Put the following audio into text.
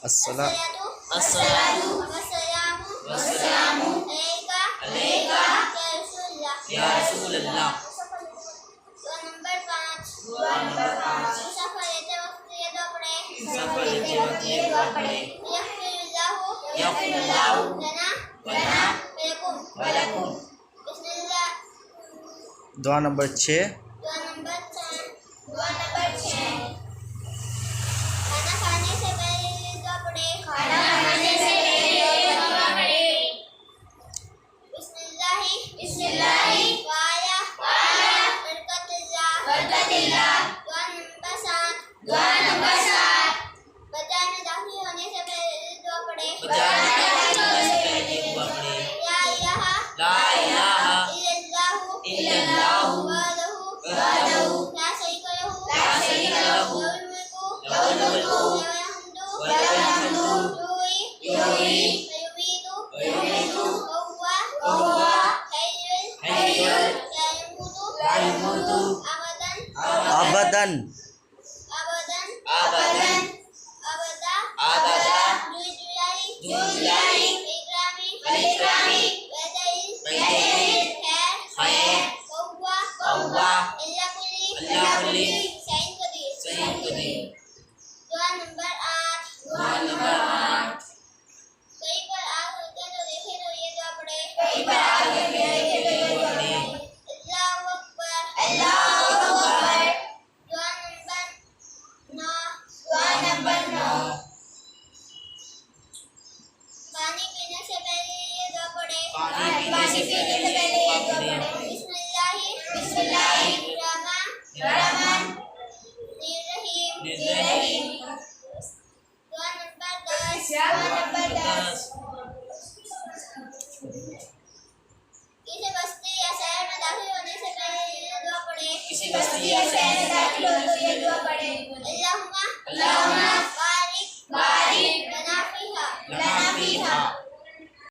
Assalatu wassalamu alaika ya Rasulullah. दुआ number 5 सफर लेते वक्त ये दो पढ़े यग़फ़िरुल्लाहु लना वलकुम। बिस्मिल्लाह। दुआ नंबर 6 खाना खाने से पहले दुआ पढ़े बिस्मिल्लाहि वाया बरकतिल्लाह। दुआ नंबर 7 बाजार में दाखिल होने से पहले दुआ पढ़े ला इलाहा इल्लल्लाहु वहदहु ला शरीका लहु लहुल मुल्कु वलहुल हम्दु युहयी व युमीतु व हुवा हय्युन ला यमूतु अबदन। abadan